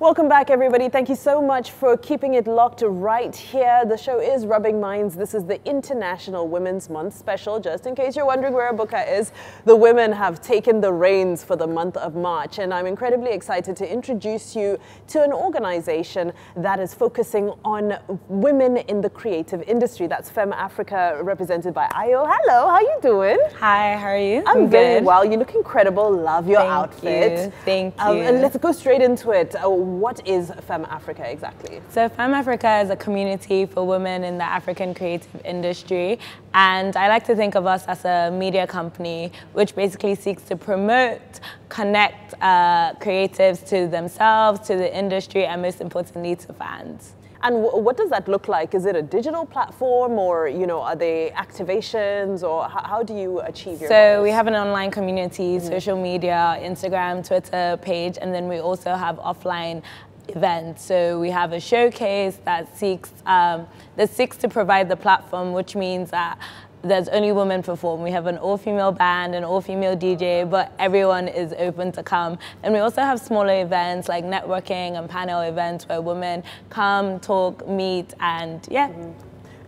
Welcome back, everybody. Thank you so much for keeping it locked right here. The show is Rubbing Minds. This is the International Women's Month special. Just in case you're wondering where Abuka is, the women have taken the reins for the month of March. And I'm incredibly excited to introduce you to an organization that is focusing on women in the creative industry. That's Femme Africa, represented by Ayo. Hello, how you doing? Hi, how are you? I'm very well. You look incredible. Love your outfit. Thank you. And let's go straight into it. What is Femme Africa exactly? So Femme Africa is a community for women in the African creative industry, and I like to think of us as a media company which basically seeks to promote, connect creatives to themselves, to the industry, and most importantly to fans. And what does that look like? Is it a digital platform, or are they activations, or how do you achieve your goals? We have an online community, social media, Instagram, Twitter page, and then we also have offline events. So we have a showcase that seeks to provide the platform, which means that there's only women perform. We have an all-female band, an all-female DJ, but everyone is open to come. And we also have smaller events like networking and panel events where women come, talk, meet, and yeah.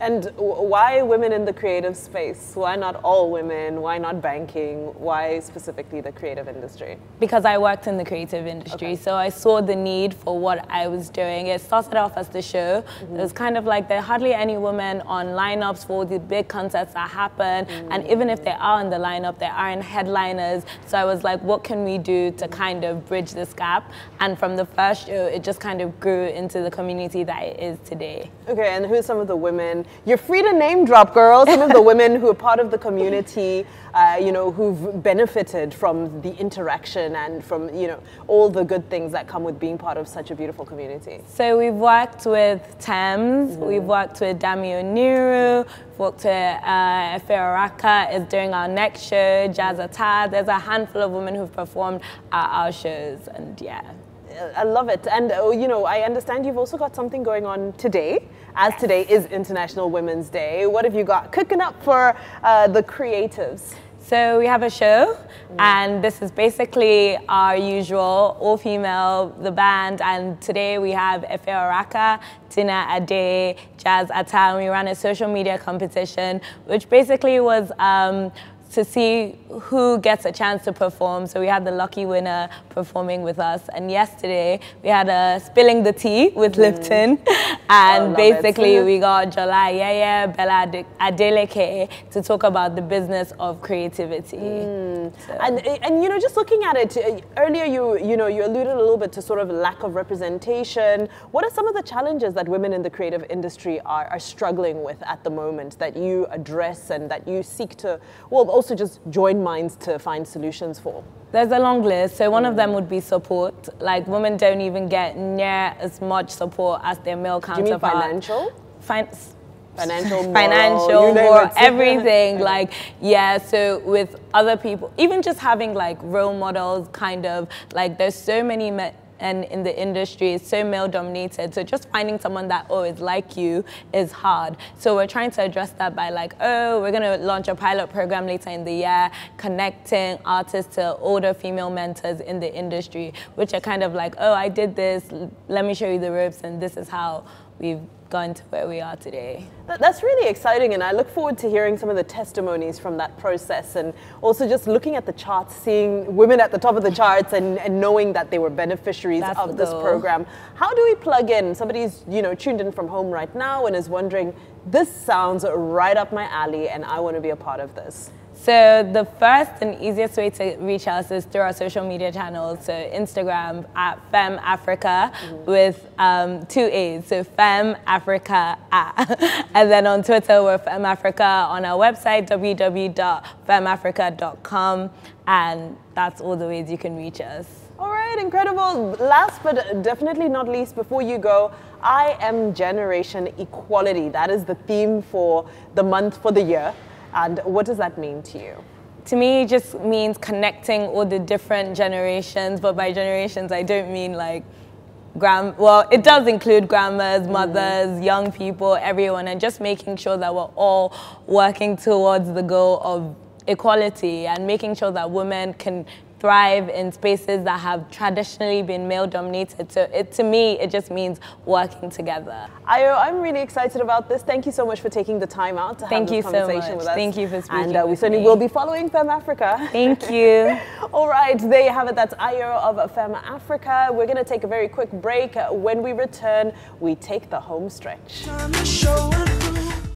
And why women in the creative space? Why not all women? Why not banking? Why specifically the creative industry? Because I worked in the creative industry, so I saw the need for what I was doing. It started off as the show. It was kind of like there are hardly any women on lineups for the big concerts that happen. And even if they are in the lineup, they aren't headliners. So I was like, what can we do to kind of bridge this gap? And from the first show, it just kind of grew into the community that it is today. Okay, and who are some of the women? You're free to name drop, girls. Some of the women who are part of the community, who've benefited from the interaction and from, all the good things that come with being part of such a beautiful community. So we've worked with Thames, we've worked with Dami Oniru, we've worked with Efe Oraka is doing our next show, Jazz Ata. There's a handful of women who've performed at our shows, and yeah. I love it. And, I understand you've also got something going on today, as today is International Women's Day. What have you got cooking up for the creatives? So we have a show, and this is basically our usual all-female, the band, and today we have Efe Oraka, Tina Ade, Jazz Ata, and we ran a social media competition, which basically was to see who gets a chance to perform. So we had the lucky winner performing with us. And yesterday we had a spilling the tea with Lipton. And basically we got Jola Yeye, Bella Adeleke to talk about the business of creativity. So. And just looking at it, earlier you alluded a little bit to sort of lack of representation. What are some of the challenges that women in the creative industry are struggling with at the moment that you address and that you seek to, also just join minds to find solutions for? There's a long list. So one of them would be support. Like, women don't even get near as much support as their male counterparts. Do you mean financial? Financial, moral, everything. Like, yeah, so with other people, even just having like role models, kind of like there's so many men and in the industry, it's so male dominated. So just finding someone that, is like you is hard. So we're trying to address that by like, we're gonna launch a pilot program later in the year, connecting artists to older female mentors in the industry, which are kind of like, I did this, let me show you the ropes, and this is how we've gone to where we are today. That's really exciting, and I look forward to hearing some of the testimonies from that process, and also just looking at the charts, seeing women at the top of the charts and knowing that they were beneficiaries of this program. How do we plug in? Somebody's tuned in from home right now and is wondering, this sounds right up my alley and I want to be a part of this. So the first and easiest way to reach us is through our social media channels. So Instagram at Femme Africa with 2 A's, so Femme Africa . And then on Twitter we're Femme Africa, on our website www.femmeafrica.com, and that's all the ways you can reach us. All right, incredible. Last but definitely not least, before you go, I am Generation Equality. That is the theme for the month, for the year. And what does that mean to you? To me, it just means connecting all the different generations, but by generations, I don't mean like well, it does include grandmas, mothers, young people, everyone, and just making sure that we're all working towards the goal of equality and making sure that women can thrive in spaces that have traditionally been male dominated. So to me, it just means working together. Ayo, I'm really excited about this. Thank you so much for taking the time out to have this conversation with us. Thank you for speaking. And we certainly will be following Femme Africa. Thank you. All right, there you have it. That's Ayo of Femme Africa. We're going to take a very quick break. When we return, we take the home stretch.